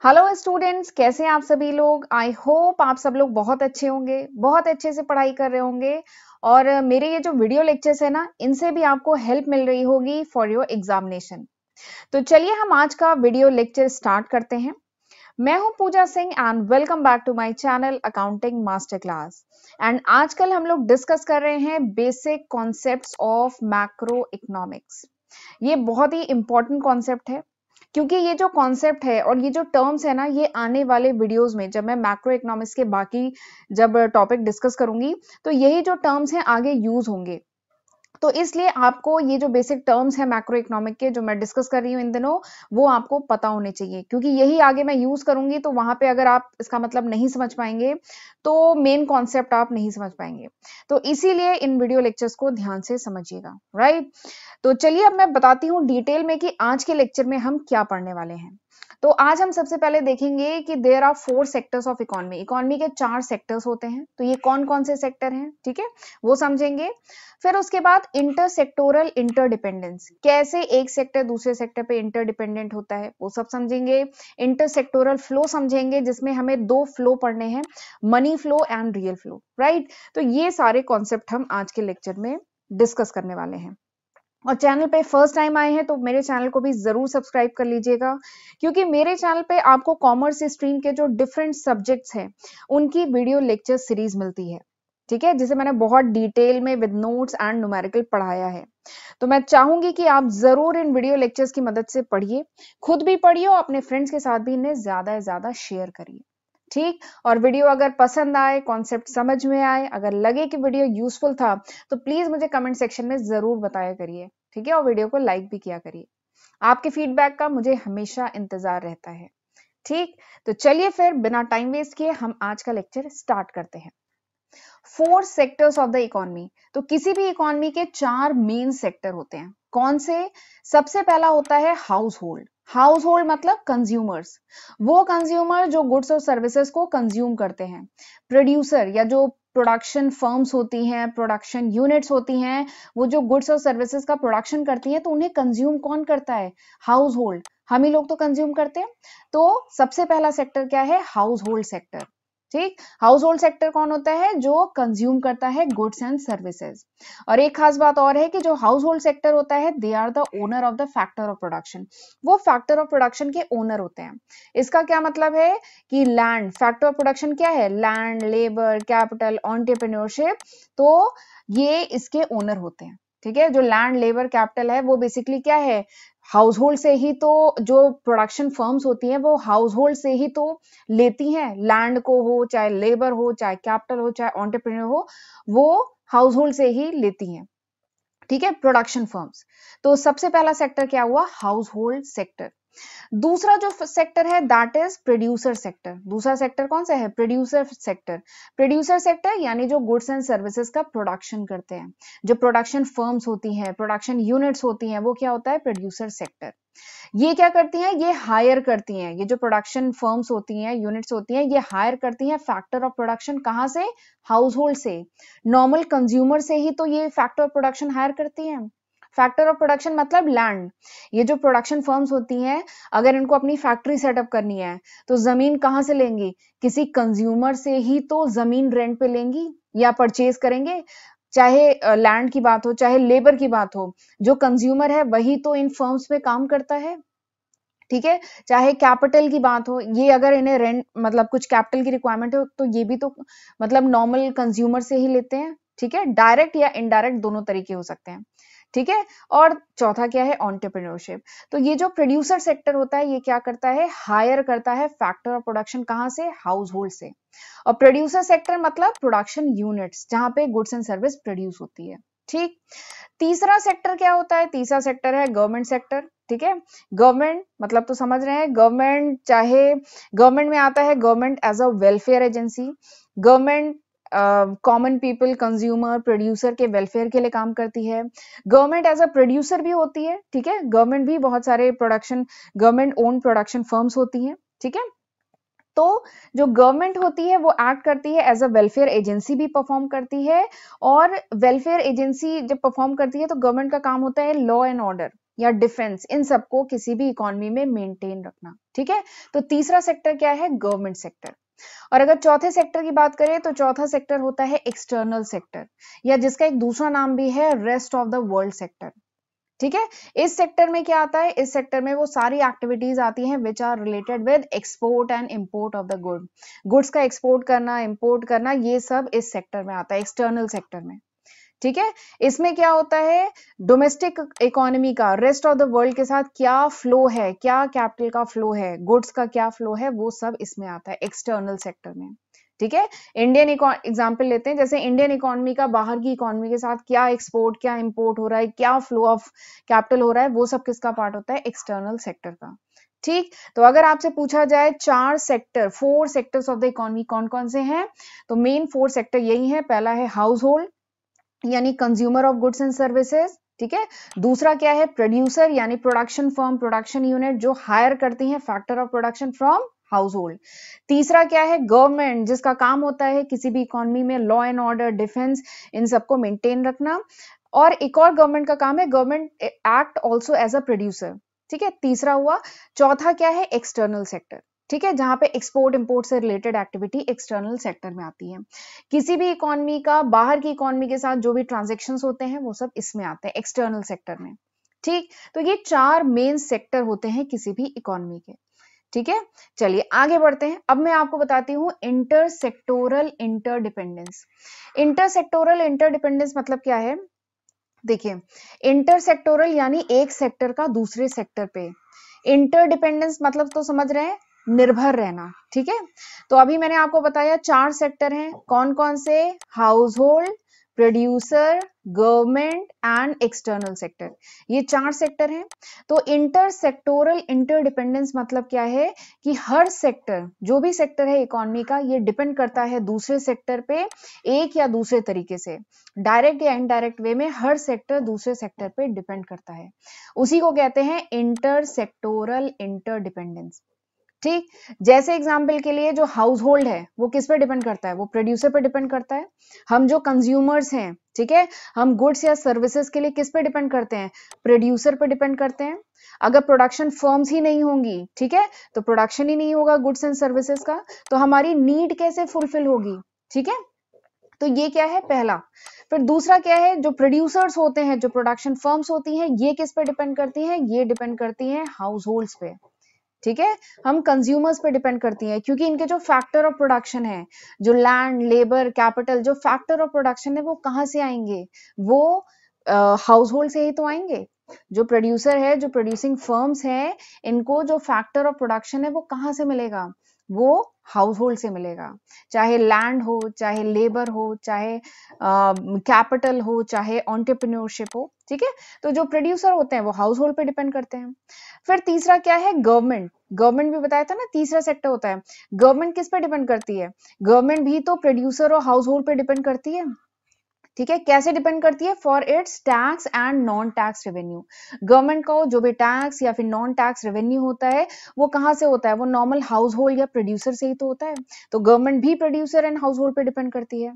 Hello students, कैसे हैं आप सभी लोग। आई होप आप सब लोग बहुत अच्छे होंगे, बहुत अच्छे से पढ़ाई कर रहे होंगे। और मेरे ये जो वीडियो लेक्चर्स है ना, इनसे भी आपको हेल्प मिल रही होगी फॉर योर एग्जामिनेशन। तो चलिए हम आज का वीडियो लेक्चर स्टार्ट करते हैं। मैं हूं Pooja Singh and welcome back to my channel accounting master class. And आजकल हम लोग डिस्कस कर रहे हैं basic concepts of macro economics. ये बहुत ही इंपॉर्टेंट कॉन्सेप्ट है, क्योंकि ये जो कॉन्सेप्ट है और ये जो टर्म्स है ना, ये आने वाले वीडियोस में जब मैं मैक्रो इकोनॉमिक्स के बाकी जब टॉपिक डिस्कस करूंगी, तो यही जो टर्म्स हैं आगे यूज होंगे। तो इसलिए आपको ये जो बेसिक टर्म्स है मैक्रो इकोनॉमिक के जो मैं डिस्कस कर रही हूँ इन दिनों, वो आपको पता होने चाहिए, क्योंकि यही आगे मैं यूज करूंगी। तो वहां पे अगर आप इसका मतलब नहीं समझ पाएंगे तो मेन कॉन्सेप्ट आप नहीं समझ पाएंगे। तो इसीलिए इन वीडियो लेक्चर्स को ध्यान से समझिएगा, राइट। तो चलिए अब मैं बताती हूँ डिटेल में कि आज के लेक्चर में हम क्या पढ़ने वाले हैं। तो आज हम सबसे पहले देखेंगे कि there are 4 sectors of economy. Economy के 4 सेक्टर्स होते हैं, तो ये कौन कौन से सेक्टर हैं, ठीक है, वो समझेंगे। फिर उसके बाद इंटर सेक्टोरल इंटरडिपेंडेंस, कैसे एक सेक्टर दूसरे सेक्टर पे इंटरडिपेंडेंट होता है, वो सब समझेंगे। इंटर सेक्टोरल फ्लो समझेंगे, जिसमें हमें 2 फ्लो पढ़ने हैं, money flow and real flow, right. तो ये सारे कॉन्सेप्ट हम आज के लेक्चर में डिस्कस करने वाले हैं। और चैनल पे फर्स्ट टाइम आए हैं तो मेरे चैनल को भी जरूर सब्सक्राइब कर लीजिएगा, क्योंकि मेरे चैनल पे आपको कॉमर्स स्ट्रीम के जो डिफरेंट सब्जेक्ट्स हैं उनकी वीडियो लेक्चर सीरीज मिलती है, ठीक है, जिसे मैंने बहुत डिटेल में विद नोट्स एंड न्यूमेरिकल पढ़ाया है। तो मैं चाहूंगी कि आप जरूर इन वीडियो लेक्चर्स की मदद से पढ़िए, खुद भी पढ़िए और अपने फ्रेंड्स के साथ भी इन्हें ज्यादा से ज्यादा शेयर करिए, ठीक। और वीडियो अगर पसंद आए, कॉन्सेप्ट समझ में आए, अगर लगे कि वीडियो यूजफुल था, तो प्लीज मुझे कमेंट सेक्शन में जरूर बताया करिए, ठीक है, और वीडियो को लाइक भी किया करिए। आपके फीडबैक का मुझे हमेशा इंतजार रहता है, ठीक। तो चलिए फिर बिना टाइम वेस्ट किए हम आज का लेक्चर स्टार्ट करते हैं। 4 सेक्टर्स ऑफ द इकोनॉमी। तो किसी भी इकोनॉमी के 4 मेन सेक्टर होते हैं। कौन से? सबसे पहला होता है हाउस होल्ड। हाउस होल्ड मतलब कंज्यूमर्स, वो कंज्यूमर जो गुड्स और सर्विसेज को कंज्यूम करते हैं। प्रोड्यूसर या जो प्रोडक्शन फर्म्स होती हैं, प्रोडक्शन यूनिट्स होती हैं, वो जो गुड्स और सर्विसेज का प्रोडक्शन करती हैं, तो उन्हें कंज्यूम कौन करता है? House hold. हम ही लोग तो कंज्यूम करते हैं। तो सबसे पहला सेक्टर क्या है? हाउस होल्ड सेक्टर, ठीक। हाउस होल्ड सेक्टर कौन होता है? जो कंज्यूम करता है गुड्स एंड सर्विसेज। और एक खास बात और है कि जो हाउस होल्ड सेक्टर होता है, they are the owner of the factor of production. वो फैक्टर ऑफ प्रोडक्शन के ओनर होते हैं। इसका क्या मतलब है कि लैंड, फैक्टर ऑफ प्रोडक्शन क्या है? Land, labour, capital, entrepreneurship. तो ये इसके ओनर होते हैं, ठीक है। जो लैंड, लेबर, कैपिटल है, वो बेसिकली क्या है? हाउस होल्ड से ही तो, जो प्रोडक्शन फर्म्स होती हैं वो हाउस होल्ड से ही तो लेती हैं। लैंड को हो, चाहे लेबर हो, चाहे कैपिटल हो, चाहे एंटरप्रेन्योर हो, वो हाउस होल्ड से ही लेती हैं, ठीक है, प्रोडक्शन फर्म्स। तो सबसे पहला सेक्टर क्या हुआ? House hold sector. दूसरा जो सेक्टर है दैट इज प्रोड्यूसर सेक्टर। दूसरा सेक्टर कौन सा है? Producer sector. प्रोड्यूसर सेक्टर यानी जो गुड्स एंड सर्विसेज का प्रोडक्शन करते हैं, जो प्रोडक्शन फर्म्स होती हैं, प्रोडक्शन यूनिट्स होती हैं, वो क्या होता है? Producer sector. ये क्या करती हैं? ये हायर करती हैं। ये जो प्रोडक्शन फर्म्स होती हैं, यूनिट्स होती हैं, ये हायर करती हैं फैक्टर ऑफ प्रोडक्शन। कहां से? हाउस होल्ड से। नॉर्मल कंज्यूमर से ही तो ये फैक्टर ऑफ प्रोडक्शन हायर करती हैं। फैक्टर ऑफ प्रोडक्शन मतलब लैंड। ये जो प्रोडक्शन फर्म्स होती हैं, अगर इनको अपनी फैक्ट्री सेटअप करनी है, तो जमीन कहां से लेंगी? किसी कंज्यूमर से ही तो जमीन रेंट पे लेंगी या परचेज करेंगे। चाहे लैंड की बात हो, चाहे लेबर की बात हो, जो कंज्यूमर है वही तो इन फर्म्स पे काम करता है, ठीक है। चाहे कैपिटल की बात हो, ये अगर इन्हें रेंट मतलब कुछ कैपिटल की रिक्वायरमेंट हो, तो ये भी तो मतलब नॉर्मल कंज्यूमर से ही लेते हैं, ठीक है। डायरेक्ट या इनडायरेक्ट दोनों तरीके हो सकते हैं, ठीक है। और चौथा क्या है? एंटरप्रेन्योरशिप। तो ये जो प्रोड्यूसर सेक्टर होता है, ये क्या करता है? हायर करता है फैक्टर ऑफ प्रोडक्शन। कहां से? हाउस होल्ड से। और प्रोड्यूसर सेक्टर मतलब प्रोडक्शन यूनिट्स, जहां पे गुड्स एंड सर्विस प्रोड्यूस होती है, ठीक। तीसरा सेक्टर क्या होता है? तीसरा सेक्टर है गवर्नमेंट सेक्टर, ठीक है। गवर्नमेंट मतलब तो समझ रहे हैं, गवर्नमेंट चाहे गवर्नमेंट में आता है government as a welfare agency. Government common people, consumer, producer के वेलफेयर के लिए काम करती है। गवर्नमेंट एज अ प्रोड्यूसर भी होती है, ठीक है। गवर्नमेंट भी बहुत सारे production, government own production firms होती हैं, ठीक है। तो जो गवर्नमेंट होती है वो एक्ट करती है एज अ वेलफेयर एजेंसी भी परफॉर्म करती है। और वेलफेयर एजेंसी जब परफॉर्म करती है तो गवर्नमेंट का काम होता है लॉ एंड ऑर्डर, या डिफेंस, इन सबको किसी भी इकोनॉमी में मेंटेन रखना। ठीक है, तो तीसरा सेक्टर क्या है? Government sector. और अगर चौथे सेक्टर की बात करें तो चौथा सेक्टर होता है एक्सटर्नल सेक्टर, या जिसका एक दूसरा नाम भी है rest of the world sector. ठीक है, इस सेक्टर में क्या आता है? इस सेक्टर में वो सारी एक्टिविटीज आती हैं which are related with export and import of the goods का एक्सपोर्ट करना, इंपोर्ट करना, ये सब इस सेक्टर में आता है, एक्सटर्नल सेक्टर में। ठीक है, इसमें क्या होता है? डोमेस्टिक इकोनॉमी का रेस्ट ऑफ द वर्ल्ड के साथ क्या फ्लो है, क्या कैपिटल का फ्लो है, गुड्स का क्या फ्लो है, वो सब इसमें आता है एक्सटर्नल सेक्टर में। ठीक है, इंडियन एग्जांपल लेते हैं, जैसे इंडियन इकोनॉमी का बाहर की इकोनॉमी के साथ क्या एक्सपोर्ट, क्या इंपोर्ट हो रहा है, क्या फ्लो ऑफ कैपिटल हो रहा है, वो सब किसका पार्ट होता है? एक्सटर्नल सेक्टर का। ठीक, तो अगर आपसे पूछा जाए 4 sector, 4 sectors of the economy कौन कौन से हैं, तो मेन 4 सेक्टर यही है। पहला है हाउस होल्ड यानी consumer of goods and services. ठीक है, दूसरा क्या है? प्रोड्यूसर यानी प्रोडक्शन फर्म, प्रोडक्शन यूनिट जो हायर करती है factor of production from house hold. तीसरा क्या है? गवर्नमेंट, जिसका काम होता है किसी भी इकोनॉमी में लॉ एंड ऑर्डर, डिफेंस, इन सबको मेंटेन रखना। और एक और गवर्नमेंट का काम है government act also as a producer. ठीक है, तीसरा हुआ। चौथा क्या है? External sector. ठीक है, जहां पे एक्सपोर्ट इंपोर्ट से रिलेटेड एक्टिविटी एक्सटर्नल सेक्टर में आती है। किसी भी इकोनॉमी का बाहर की इकोनॉमी के साथ जो भी ट्रांजेक्शन्स होते हैं वो सब इसमें आते हैं एक्सटर्नल सेक्टर में। ठीक, तो ये 4 मेन सेक्टर होते हैं किसी भी इकोनॉमी के। ठीक है, चलिए आगे बढ़ते हैं। अब मैं आपको बताती हूँ इंटरसेक्टोरल इंटरडिपेंडेंस। इंटरसेक्टोरल इंटरडिपेंडेंस मतलब क्या है? देखिए, इंटरसेक्टोरल यानी एक सेक्टर का दूसरे सेक्टर पे, इंटरडिपेंडेंस मतलब तो समझ रहे हैं, निर्भर रहना। ठीक है, तो अभी मैंने आपको बताया 4 सेक्टर हैं, कौन कौन से? House hold, producer, government and external sector, ये 4 सेक्टर हैं। तो इंटर सेक्टोरल इंटरडिपेंडेंस मतलब क्या है कि हर सेक्टर, जो भी सेक्टर है इकोनॉमी का, ये डिपेंड करता है दूसरे सेक्टर पे एक या दूसरे तरीके से, डायरेक्ट या इनडायरेक्ट वे में हर सेक्टर दूसरे सेक्टर पे डिपेंड करता है। उसी को कहते हैं इंटर सेक्टोरल इंटरडिपेंडेंस। ठीक, जैसे एग्जाम्पल के लिए जो हाउस होल्ड है वो किस पे डिपेंड करता है? वो प्रोड्यूसर पे डिपेंड करता है। हम जो कंज्यूमर्स हैं, ठीक है, हम गुड्स या सर्विसेज के लिए किस पे डिपेंड करते हैं? प्रोड्यूसर पे डिपेंड करते हैं। अगर प्रोडक्शन फर्म्स ही नहीं होंगी, ठीक है, तो प्रोडक्शन ही नहीं होगा गुड्स एंड सर्विसेज का, तो हमारी नीड कैसे फुलफिल होगी? ठीक है, तो ये क्या है? पहला। फिर दूसरा क्या है? जो प्रोड्यूसर्स होते हैं, जो प्रोडक्शन फर्म्स होती हैं, ये किस पे डिपेंड करती हैं? ये डिपेंड करती हैं हाउस होल्ड्स पे। ठीक है, हम कंज्यूमर्स पे डिपेंड करती हैं, क्योंकि इनके जो फैक्टर ऑफ प्रोडक्शन है, जो लैंड, लेबर, कैपिटल, जो फैक्टर ऑफ प्रोडक्शन है, वो कहाँ से आएंगे? वो हाउस होल्ड से ही तो आएंगे। जो प्रोड्यूसर है, जो प्रोड्यूसिंग फर्म्स हैं, इनको जो फैक्टर ऑफ प्रोडक्शन है वो कहाँ से मिलेगा? वो हाउस होल्ड से मिलेगा। चाहे लैंड हो, चाहे लेबर हो, चाहे कैपिटल हो, चाहे एंटरप्रेन्योरशिप हो। ठीक है, तो जो प्रोड्यूसर होते हैं वो हाउस होल्ड पे डिपेंड करते हैं। फिर तीसरा क्या है? गवर्नमेंट। गवर्नमेंट भी बताया था ना, तीसरा सेक्टर होता है। गवर्नमेंट किस पे डिपेंड करती है? गवर्नमेंट भी तो प्रोड्यूसर और हाउस होल्ड पे डिपेंड करती है। ठीक है, कैसे डिपेंड करती है? For its tax and non tax revenue. Government का जो भी टैक्स या फिर नॉन टैक्स रेवेन्यू होता है वो कहाँ से होता है? वो नॉर्मल हाउस होल्ड या प्रोड्यूसर से ही तो होता है। तो गवर्नमेंट भी प्रोड्यूसर एंड हाउस होल्ड पे डिपेंड करती है।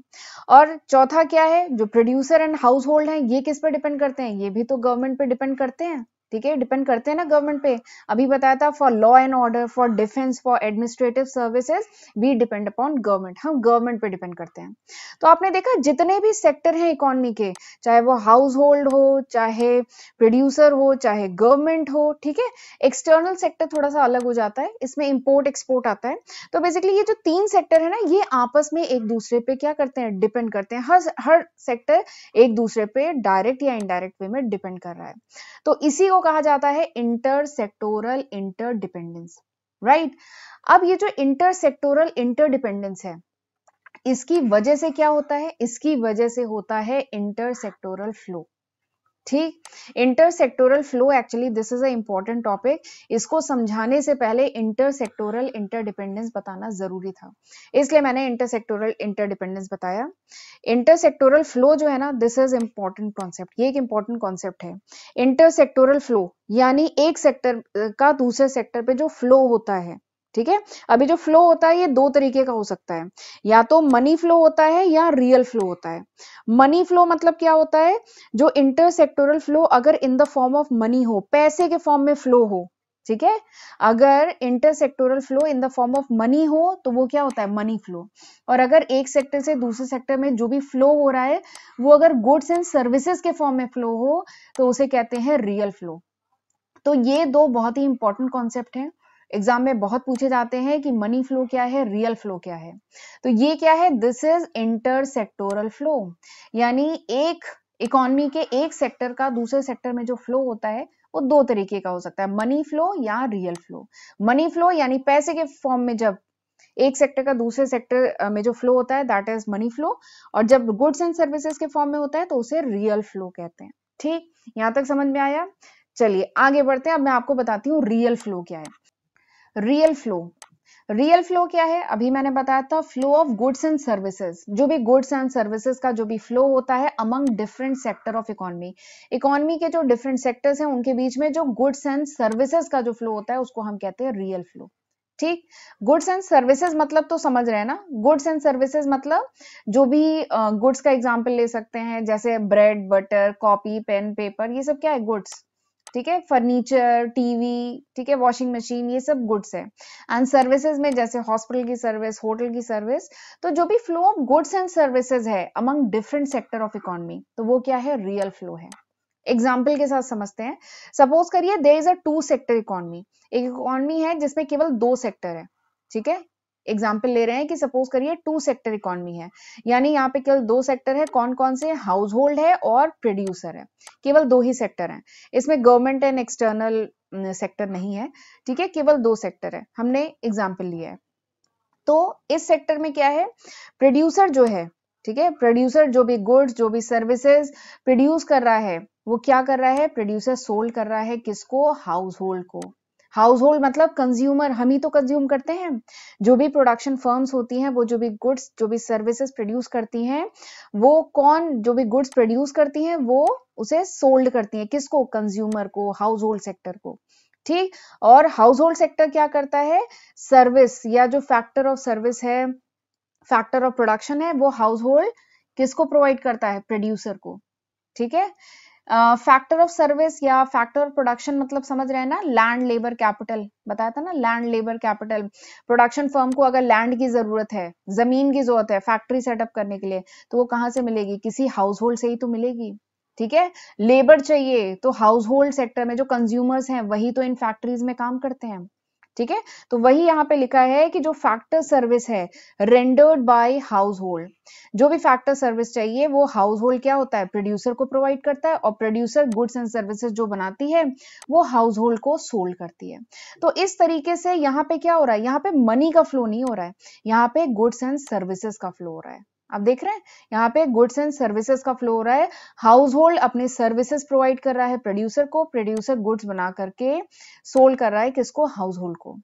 और चौथा क्या है? जो प्रोड्यूसर एंड हाउस होल्ड है, ये किस पे डिपेंड करते हैं? ये भी तो गवर्नमेंट पे डिपेंड करते हैं। ठीक है, डिपेंड करते हैं ना गवर्नमेंट पे। अभी बताया था for law and order, for defence, for administrative services we depend upon government, हम गवर्नमेंट पे डिपेंड करते हैं। तो आपने देखा जितने भी सेक्टर हैं इकोनॉमी के, चाहे वो हाउस होल्ड हो, चाहे प्रोड्यूसर हो, चाहे गवर्नमेंट हो, ठीक है, एक्सटर्नल सेक्टर थोड़ा सा अलग हो जाता है, इसमें इंपोर्ट एक्सपोर्ट आता है। तो बेसिकली ये जो 3 सेक्टर है ना, ये आपस में एक दूसरे पे क्या करते हैं? डिपेंड करते हैं। हर सेक्टर एक दूसरे पे डायरेक्ट या इनडायरेक्ट वे में डिपेंड कर रहा है। तो इसी को कहा जाता है इंटरसेक्टोरल इंटरडिपेंडेंस, राइट। अब ये जो इंटरसेक्टोरल इंटरडिपेंडेंस है, इसकी वजह से क्या होता है? इसकी वजह से होता है इंटरसेक्टोरल फ्लो। ठीक, intersectoral flow, actually this is a important topic. इसको समझाने से पहले इंटरसेक्टोरल इंटरडिपेंडेंस बताना जरूरी था, इसलिए मैंने इंटरसेक्टोरल इंटरडिपेंडेंस बताया। इंटरसेक्टोरल फ्लो जो है ना, दिस इज इंपॉर्टेंट कॉन्सेप्ट, ये एक इंपॉर्टेंट कॉन्सेप्ट है। इंटरसेक्टोरल फ्लो यानी एक सेक्टर का दूसरे सेक्टर पे जो फ्लो होता है, ठीक है। अभी जो फ्लो होता है ये दो तरीके का हो सकता है, या तो मनी फ्लो होता है या रियल फ्लो होता है। मनी फ्लो मतलब क्या होता है, जो इंटरसेक्टोरल फ्लो अगर in the form of money हो, पैसे के फॉर्म में फ्लो हो, ठीक है। अगर intersectoral flow in the form of money हो तो वो क्या होता है, मनी फ्लो। और अगर एक सेक्टर से दूसरे सेक्टर में जो भी फ्लो हो रहा है वो अगर गुड्स एंड सर्विसेज के फॉर्म में फ्लो हो तो उसे कहते हैं रियल फ्लो। तो ये दो बहुत ही इंपॉर्टेंट कॉन्सेप्ट हैं, एग्जाम में बहुत पूछे जाते हैं कि मनी फ्लो क्या है, रियल फ्लो क्या है। तो ये क्या है, दिस इज इंटरसेक्टोरल फ्लो, यानी एक इकोनॉमी के एक सेक्टर का दूसरे सेक्टर में जो फ्लो होता है वो दो तरीके का हो सकता है, मनी फ्लो या रियल फ्लो। मनी फ्लो यानी पैसे के फॉर्म में जब एक सेक्टर का दूसरे सेक्टर में जो फ्लो होता है दैट इज मनी फ्लो, और जब गुड्स एंड सर्विसेज के फॉर्म में होता है तो उसे रियल फ्लो कहते हैं। ठीक, यहां तक समझ में आया। चलिए आगे बढ़ते हैं, अब मैं आपको बताती हूँ रियल फ्लो क्या है। रियल फ्लो, रियल फ्लो क्या है, अभी मैंने बताया था flow of goods and services, जो भी गुड्स एंड सर्विसेज का जो भी फ्लो होता है among different sector of economy, economy के जो डिफरेंट सेक्टर्स हैं उनके बीच में जो गुड्स एंड सर्विसेज का जो फ्लो होता है उसको हम कहते हैं रियल फ्लो। ठीक, गुड्स एंड सर्विसेज मतलब तो समझ रहे हैं ना, गुड्स एंड सर्विसेज मतलब जो भी गुड्स का एग्जांपल ले सकते हैं, जैसे bread butter copy pen paper, ये सब क्या है, गुड्स। ठीक है, फर्नीचर टीवी, ठीक है, वॉशिंग मशीन, ये सब गुड्स है। एंड सर्विसेज में जैसे हॉस्पिटल की सर्विस, होटल की सर्विस, तो जो भी flow of goods and services है among different sector of economy तो वो क्या है, रियल फ्लो है। एग्जाम्पल के साथ समझते हैं, सपोज करिए there is a two sector economy, एक इकोनॉमी है जिसमें केवल दो सेक्टर है। ठीक है, एग्जाम्पल ले रहे हैं कि सपोज करिए टू सेक्टर इकोनॉमी है, यानी यहाँ पे केवल दो सेक्टर है, कौन कौन से, हाउस होल्ड है और प्रोड्यूसर है, केवल दो ही सेक्टर है, इसमें गवर्नमेंट एंड एक्सटर्नल सेक्टर नहीं है। ठीक है, केवल दो सेक्टर है, हमने एग्जाम्पल लिया है। तो इस सेक्टर में क्या है, प्रोड्यूसर जो है, ठीक है, प्रोड्यूसर जो भी गुड्स जो भी सर्विसेज प्रोड्यूस कर रहा है वो क्या कर रहा है, प्रोड्यूसर सोल्ड कर रहा है किसको, हाउस होल्ड को। हाउस होल्ड मतलब कंज्यूमर, हम ही तो कंज्यूम करते हैं। जो भी प्रोडक्शन फर्म्स होती हैं वो जो भी गुड्स जो भी सर्विसेज प्रोड्यूस करती हैं, वो कौन, जो भी गुड्स प्रोड्यूस करती हैं वो उसे सोल्ड करती हैं किसको, कंज्यूमर को, हाउस होल्ड सेक्टर को। ठीक, और हाउस होल्ड सेक्टर क्या करता है, सर्विस या जो फैक्टर ऑफ सर्विस है, फैक्टर ऑफ प्रोडक्शन है, वो हाउस होल्ड किसको प्रोवाइड करता है, प्रोड्यूसर को। ठीक है, फैक्टर ऑफ सर्विस या फैक्टर ऑफ प्रोडक्शन मतलब समझ रहे हैं ना, लैंड लेबर कैपिटल, बताया था ना, land labour capital. Production firm को अगर लैंड की जरूरत है, जमीन की जरूरत है फैक्ट्री सेटअप करने के लिए, तो वो कहां से मिलेगी, किसी हाउस होल्ड से ही तो मिलेगी। ठीक है, लेबर चाहिए तो हाउस होल्ड सेक्टर में जो कंज्यूमर्स हैं वही तो इन फैक्ट्रीज में काम करते हैं। ठीक है, तो वही यहाँ पे लिखा है कि जो फैक्टर सर्विस है रेंडर्ड बाय हाउस होल्ड, जो भी फैक्टर सर्विस चाहिए वो हाउस होल्ड क्या होता है, प्रोड्यूसर को प्रोवाइड करता है, और प्रोड्यूसर गुड्स एंड सर्विसेज जो बनाती है वो हाउस होल्ड को सोल्ड करती है। तो इस तरीके से यहाँ पे क्या हो रहा है, यहाँ पे मनी का फ्लो नहीं हो रहा है, यहाँ पे गुड्स एंड सर्विसेज का फ्लो हो रहा है। आप देख रहे हैं यहाँ पे गुड्स एंड सर्विसेज का फ्लो हो रहा है, हाउस होल्ड अपने सर्विसेज प्रोवाइड कर रहा है प्रोड्यूसर को, प्रोड्यूसर गुड्स बना करके सोल्ड कर रहा है किसको, हाउस होल्ड को।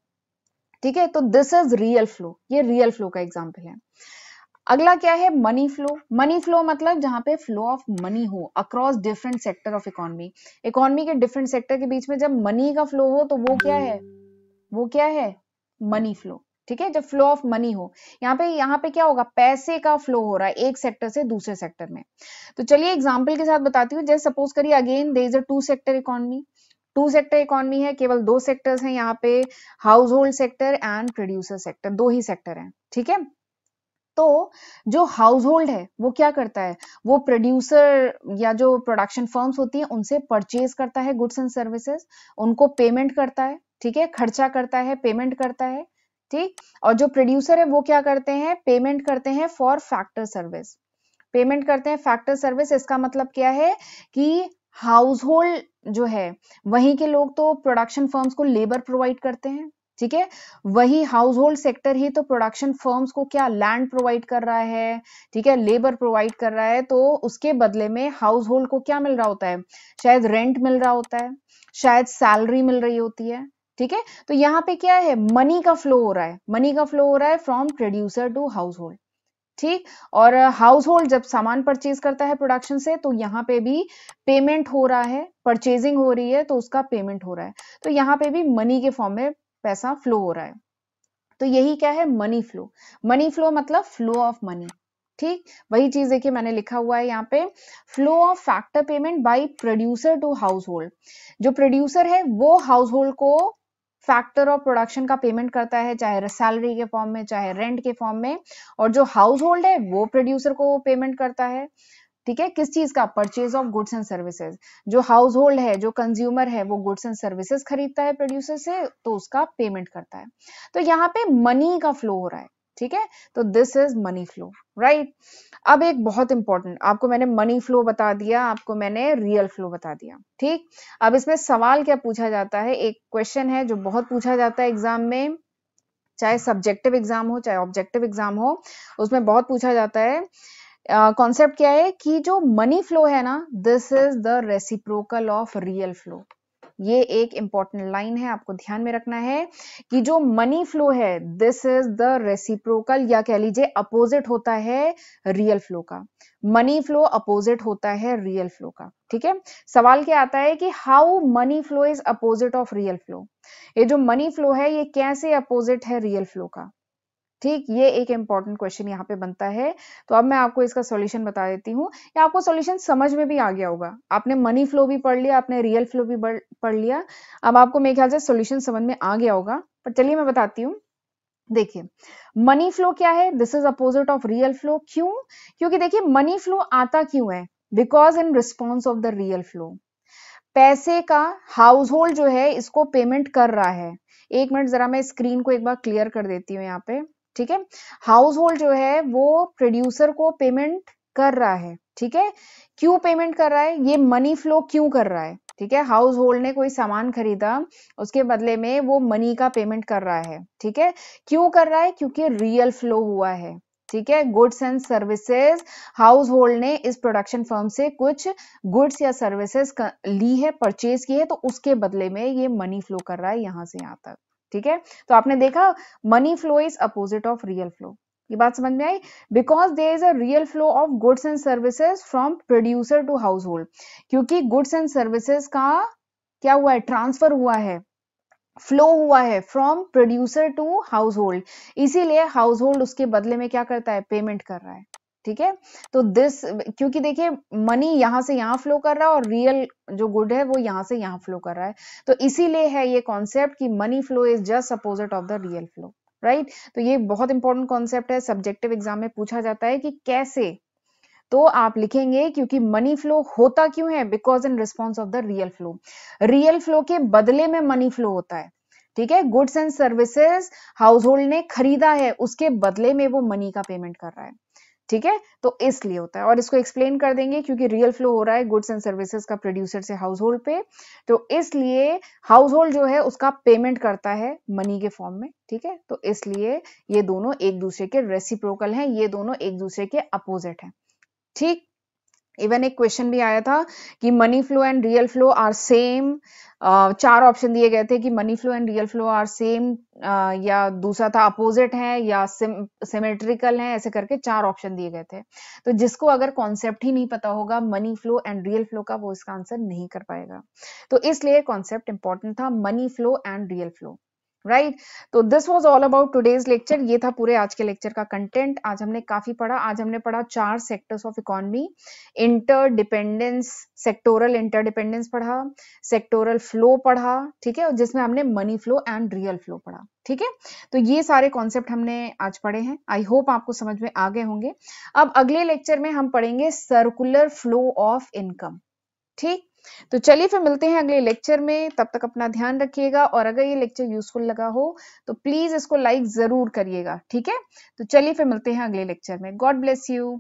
ठीक है, तो दिस इज रियल फ्लो, ये रियल फ्लो का एग्जांपल है। अगला क्या है, मनी फ्लो। मनी फ्लो मतलब जहां पे फ्लो ऑफ मनी हो across different sector of economy, economy के डिफरेंट सेक्टर के बीच में जब मनी का फ्लो हो तो वो क्या है, वो क्या है, मनी फ्लो। ठीक है, जब फ्लो ऑफ मनी हो, यहाँ पे क्या होगा, पैसे का फ्लो हो रहा है एक सेक्टर से दूसरे सेक्टर में। तो चलिए एग्जांपल के साथ बताती हूँ, जैसे सपोज करिए again there is a two sector economy, two sector economy है, केवल दो सेक्टर्स हैं यहाँ पे, household sector and producer sector, दो ही सेक्टर हैं। ठीक है, तो जो हाउस होल्ड है वो क्या करता है, वो प्रोड्यूसर या जो प्रोडक्शन फर्म्स होती है उनसे परचेज करता है गुड्स एंड सर्विसेज, उनको पेमेंट करता है। ठीक है, खर्चा करता है, पेमेंट करता है। ठीक, और जो प्रोड्यूसर है वो क्या करते हैं, पेमेंट करते हैं फॉर फैक्टर सर्विस, पेमेंट करते हैं फैक्टर सर्विस। इसका मतलब क्या है कि हाउस होल्ड जो है वहीं के लोग तो प्रोडक्शन फर्म्स को लेबर प्रोवाइड करते हैं। ठीक है, वही हाउस होल्ड सेक्टर ही तो प्रोडक्शन फर्म्स को क्या, लैंड प्रोवाइड कर रहा है, ठीक है, लेबर प्रोवाइड कर रहा है, तो उसके बदले में हाउस होल्ड को क्या मिल रहा होता है, शायद रेंट मिल रहा होता है, शायद सैलरी मिल रही होती है। ठीक है, तो यहाँ पे क्या है, मनी का फ्लो हो रहा है, मनी का फ्लो हो रहा है from producer to household. ठीक, और हाउस होल्ड जब सामान परचेज करता है प्रोडक्शन से तो यहाँ पे भी पेमेंट हो रहा है, परचेजिंग हो रही है तो उसका पेमेंट हो रहा है, तो यहाँ पे भी मनी के फॉर्म में पैसा फ्लो हो रहा है। तो यही क्या है, मनी फ्लो। मनी फ्लो मतलब फ्लो ऑफ मनी। ठीक, वही चीज देखिए मैंने लिखा हुआ है यहाँ पे, flow of factor payment by producer to household. जो प्रोड्यूसर है वो हाउस होल्ड को फैक्टर ऑफ प्रोडक्शन का पेमेंट करता है, चाहे सैलरी के फॉर्म में चाहे रेंट के फॉर्म में, और जो हाउस होल्ड है वो प्रोड्यूसर को पेमेंट करता है। ठीक है, किस चीज का, purchase of goods and services. जो हाउस होल्ड है, जो कंज्यूमर है, वो गुड्स एंड सर्विसेज खरीदता है प्रोड्यूसर से, तो उसका पेमेंट करता है। तो यहाँ पे मनी का फ्लो हो रहा है। ठीक है, तो this is money flow, right. अब एक बहुत इंपॉर्टेंट, आपको मैंने मनी फ्लो बता दिया, आपको मैंने रियल फ्लो बता दिया। ठीक, अब इसमें सवाल क्या पूछा जाता है, एक क्वेश्चन है जो बहुत पूछा जाता है एग्जाम में, चाहे सब्जेक्टिव एग्जाम हो चाहे ऑब्जेक्टिव एग्जाम हो, उसमें बहुत पूछा जाता है। कॉन्सेप्ट क्या है कि जो मनी फ्लो है ना, this is the reciprocal of real flow. ये एक इंपॉर्टेंट लाइन है, आपको ध्यान में रखना है कि जो मनी फ्लो है दिस इज द रेसिप्रोकल, या कह लीजिए अपोजिट होता है रियल फ्लो का। मनी फ्लो अपोजिट होता है रियल फ्लो का। ठीक है, सवाल क्या आता है कि how many flow is opposite of real flow. ये जो मनी फ्लो है ये कैसे अपोजिट है रियल फ्लो का। ठीक, ये एक इंपॉर्टेंट क्वेश्चन यहाँ पे बनता है। तो अब मैं आपको इसका सॉल्यूशन बता देती हूँ, या आपको सॉल्यूशन समझ में भी आ गया होगा। आपने मनी फ्लो भी पढ़ लिया, आपने रियल फ्लो भी पढ़ लिया, अब आपको मेरे ख्याल से सॉल्यूशन समझ में आ गया होगा। पर चलिए मैं बताती हूँ। देखिए, मनी फ्लो क्या है, this is opposite of real flow. क्यों? क्योंकि देखिए मनी फ्लो आता क्यों है, because in response of the real flow. पैसे का हाउस होल्ड जो है इसको पेमेंट कर रहा है। एक मिनट जरा मैं स्क्रीन को एक बार क्लियर कर देती हूँ यहाँ पे। ठीक है, हाउस होल्ड जो है वो प्रोड्यूसर को पेमेंट कर रहा है। ठीक है, क्यों पेमेंट कर रहा है, ये मनी फ्लो क्यों कर रहा है। ठीक है, हाउस होल्ड ने कोई सामान खरीदा, उसके बदले में वो मनी का पेमेंट कर रहा है। ठीक है, क्यों कर रहा है, क्योंकि रियल फ्लो हुआ है। ठीक है, goods and services, house hold ने इस प्रोडक्शन फर्म से कुछ गुड्स या सर्विसेज ली है, परचेज की है, तो उसके बदले में ये मनी फ्लो कर रहा है यहां से यहां तक। ठीक है, तो आपने देखा money flow is opposite of real flow. ये बात समझ में आई, because there is a real flow of goods and services from producer to household. क्योंकि गुड्स एंड सर्विसेज का क्या हुआ है, ट्रांसफर हुआ है, फ्लो हुआ है from producer to household, इसीलिए हाउस होल्ड उसके बदले में क्या करता है, पेमेंट कर रहा है। ठीक है, तो दिस, क्योंकि देखिए मनी यहां से यहां फ्लो कर रहा है और रियल जो गुड है वो यहां से यहां फ्लो कर रहा है, तो इसीलिए है ये कॉन्सेप्ट कि money flow is just opposite of the real flow, right. तो ये बहुत इंपॉर्टेंट कॉन्सेप्ट है, सब्जेक्टिव एग्जाम में पूछा जाता है कि कैसे, तो आप लिखेंगे क्योंकि मनी फ्लो होता क्यों है, because in response of the real flow. Real flow के बदले में मनी फ्लो होता है। ठीक है, goods and services house hold ने खरीदा है, उसके बदले में वो मनी का पेमेंट कर रहा है। ठीक है, तो इसलिए होता है, और इसको एक्सप्लेन कर देंगे क्योंकि रियल फ्लो हो रहा है गुड्स एंड सर्विसेज का प्रोड्यूसर से हाउस होल्ड पे, तो इसलिए हाउस होल्ड जो है उसका पेमेंट करता है मनी के फॉर्म में। ठीक है, तो इसलिए ये दोनों एक दूसरे के रेसिप्रोकल हैं, ये दोनों एक दूसरे के अपोजिट हैं। ठीक, इवन एक क्वेश्चन भी आया था कि money flow and real flow are same. 4 option दिए गए थे कि money flow and real flow are same, या दूसरा था अपोजिट है या सिमेट्रिकल है, ऐसे करके 4 ऑप्शन दिए गए थे। तो जिसको अगर कॉन्सेप्ट ही नहीं पता होगा money flow and real flow का, वो इसका आंसर नहीं कर पाएगा। तो इसलिए कॉन्सेप्ट इंपॉर्टेंट था, money flow and real flow, right. तो this was all about today's lecture, ये था पूरे आज के लेक्चर का कंटेंट। आज हमने काफी पढ़ा, आज हमने पढ़ा 4 sectors of economy, interdependence, sectoral interdependence पढ़ा, सेक्टोरल फ्लो पढ़ा, ठीक है, जिसमें हमने money flow and real flow पढ़ा। ठीक है, तो ये सारे कॉन्सेप्ट हमने आज पढ़े हैं, आई होप आपको समझ में आ गए होंगे। अब अगले लेक्चर में हम पढ़ेंगे सर्कुलर फ्लो ऑफ इनकम। ठीक, तो चलिए फिर मिलते हैं अगले लेक्चर में, तब तक अपना ध्यान रखिएगा, और अगर ये लेक्चर यूजफुल लगा हो तो प्लीज इसको लाइक जरूर करिएगा। ठीक है, तो चलिए फिर मिलते हैं अगले लेक्चर में, गॉड ब्लेस यू।